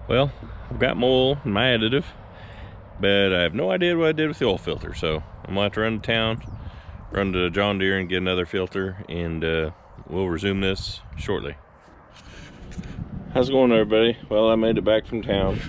Well, I've got my oil and my additive, but I have no idea what I did with the oil filter, so I'm gonna have to run to town, run to John Deere and get another filter, and we'll resume this shortly. How's it going, everybody? Well, I made it back from town.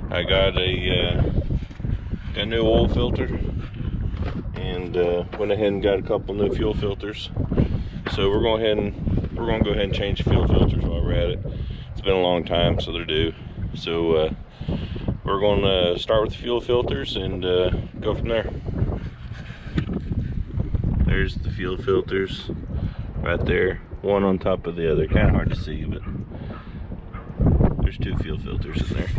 I got a new oil filter, and went ahead and got a couple new fuel filters. So we're gonna go ahead and change fuel filters while we're at it. It's been a long time, so they're due. So we're gonna start with the fuel filters and go from there. There's the fuel filters right there, one on top of the other. Kind of hard to see, but there's two fuel filters in there.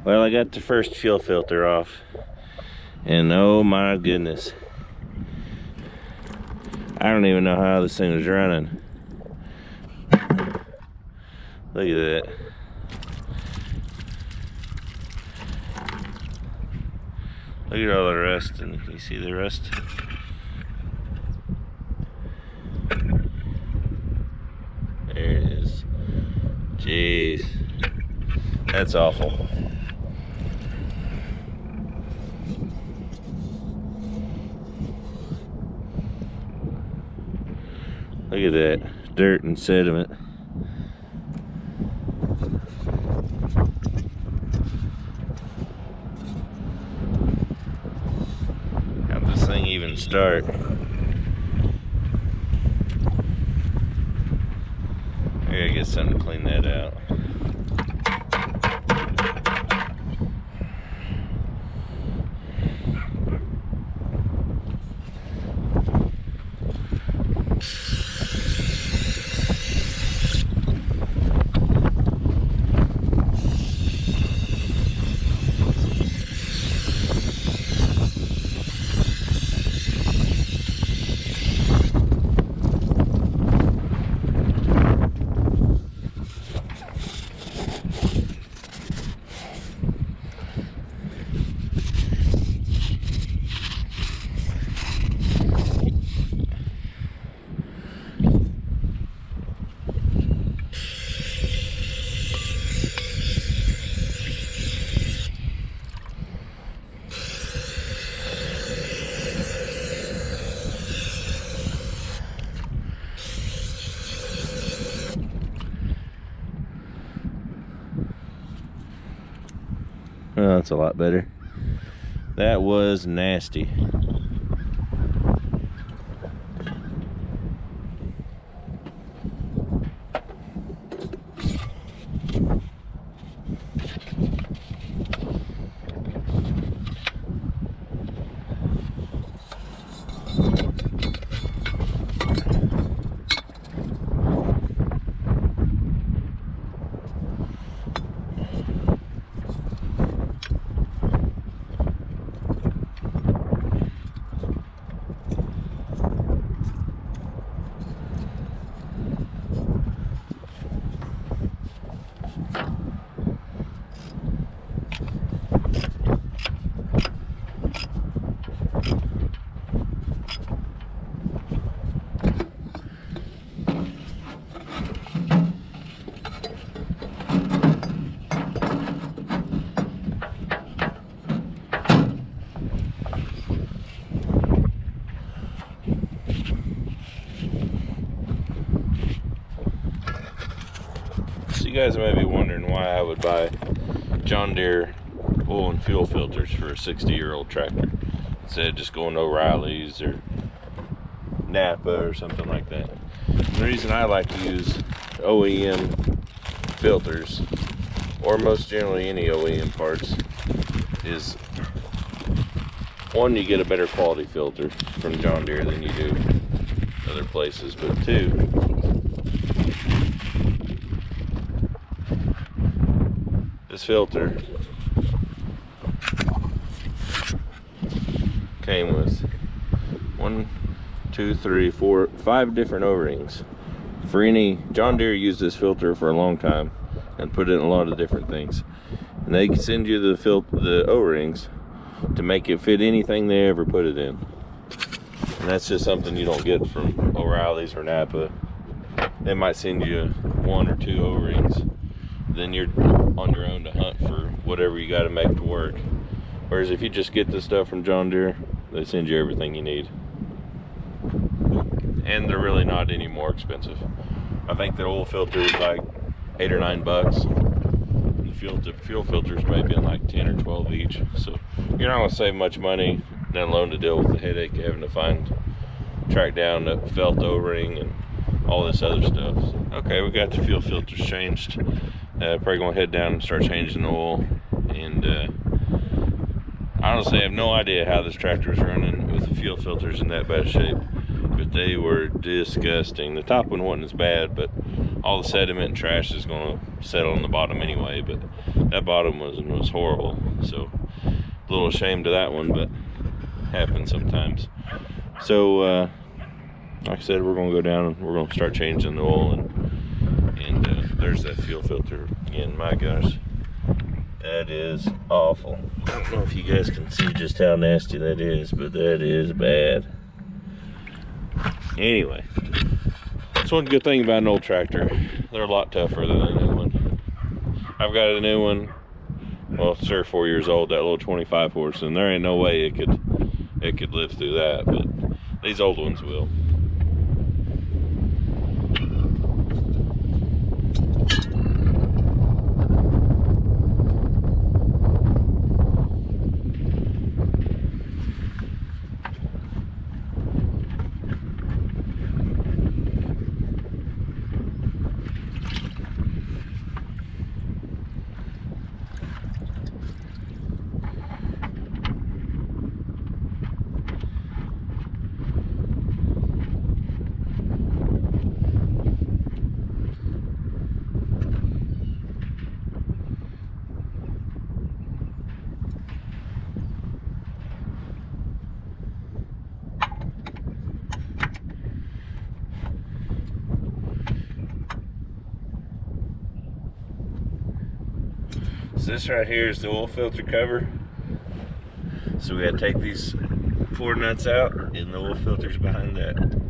Well, I got the first fuel filter off, and oh my goodness, I don't even know how this thing is running. Look at that. Look at all the rust, and you see the rust? There it is. Jeez, that's awful. Look at that dirt and sediment. How does this thing even start? I gotta get something to clean that out. Well, that's a lot better. That was nasty. You guys may be wondering why I would buy John Deere oil and fuel filters for a 60-year-old tractor instead of just going to O'Reilly's or Napa or something like that. And the reason I like to use OEM filters or most generally any OEM parts, is one, you get a better quality filter from John Deere than you do other places, but two, this filter came with 1, 2, 3, 4, 5 different O-rings. For any, John Deere used this filter for a long time and put it in a lot of different things, and they send you the O-rings to make it fit anything they ever put it in. And that's just something you don't get from O'Reilly's or Napa. They might send you 1 or 2 O-rings, then you're on your own to hunt for whatever you got to make to work. Whereas if you just get this stuff from John Deere, they send you everything you need, and they're really not any more expensive. I think the oil filter is like $8 or $9. The fuel filters may be like 10 or 12 each. So you're not gonna save much money, let alone to deal with the headache of having to track down the felt O-ring and all this other stuff. So, okay, we got the fuel filters changed. Probably gonna head down and start changing the oil. And honestly, I have no idea how this tractor is running with the fuel filters in that bad shape, but they were disgusting. The top one wasn't as bad, but all the sediment and trash is going to settle on the bottom anyway. But that bottom was horrible. So a little ashamed of that one, but happens sometimes. So like I said, we're going to go down and we're going to start changing the oil, and there's that fuel filter again. My gosh, that is awful. I don't know if you guys can see just how nasty that is, but that is bad. Anyway, that's one good thing about an old tractor. They're a lot tougher than a new one. I've got a new one, well, it's 3 or 4 years old, that little 25 horse, and there ain't no way it could live through that, but these old ones will. So this right here is the oil filter cover. So we gotta take these 4 nuts out, and the oil filter's behind that.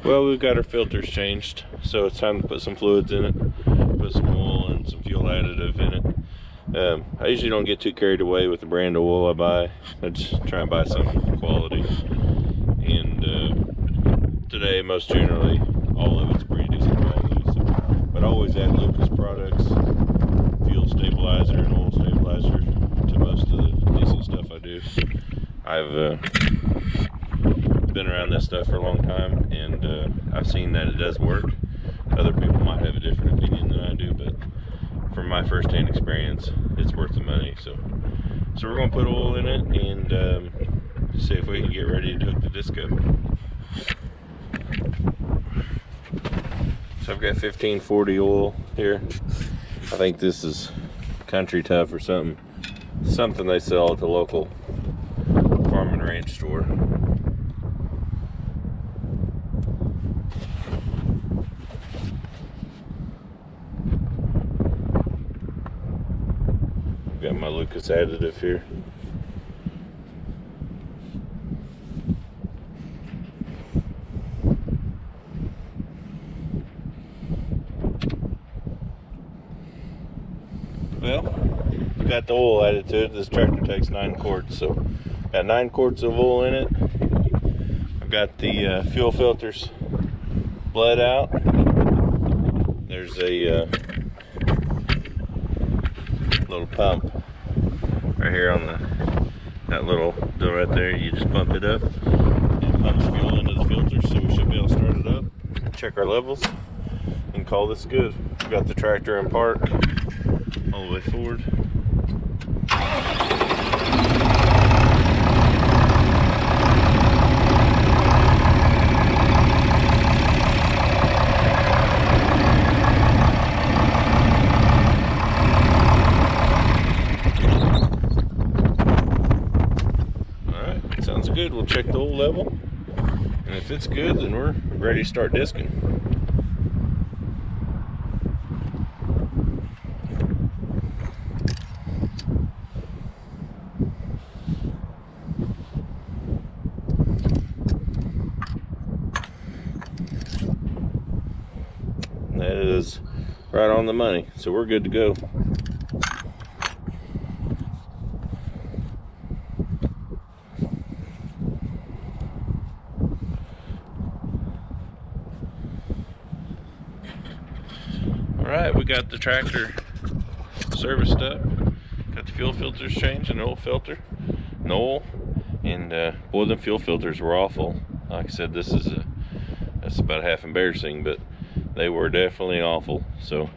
Well, we've got our filters changed, so it's time to put some fluids in it, put some oil and some fuel additive in it. I usually don't get too carried away with the brand of oil I buy. I just try and buy something quality. And today, most generally, all of it's pretty decent quality. So, but I always add Lucas products, fuel stabilizer and oil stabilizer to most of the decent stuff I do. I've been around this stuff for a long time, and I've seen that it does work. Other people might have a different opinion than I do, but from my first-hand experience, it's worth the money. So we're going to put oil in it and see if we can get ready to hook the disc up. So I've got 1540 oil here. I think this is Country Tough or something they sell at the local farm and ranch store. Got my Lucas additive here. Well, got the oil added to it. This tractor takes 9 quarts, so got 9 quarts of oil in it. I've got the fuel filters bled out. There's a little pump right here on that little deal right there. You just pump it up and pumps fuel into the filter, so we should be able to start it up, check our levels, and call this good. We've got the tractor in park all the way forward. Alright, sounds good. We'll check the oil level, and if it's good, then we're ready to start disking. That is right on the money, so we're good to go. Alright, we got the tractor serviced up, got the fuel filters changed and the oil filter, and oil, and boy, them fuel filters were awful. Like I said, that's about half embarrassing, but they were definitely awful. So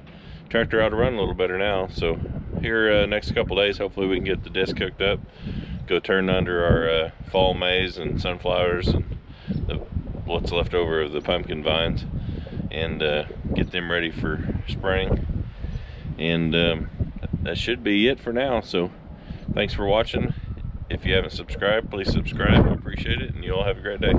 tractor ought to run a little better now. So here next couple days, hopefully we can get the disc hooked up, go turn under our fall maize and sunflowers and what's left over of the pumpkin vines, and get them ready for spring. And that should be it for now. So thanks for watching. If you haven't subscribed, please subscribe. I appreciate it, and you all have a great day.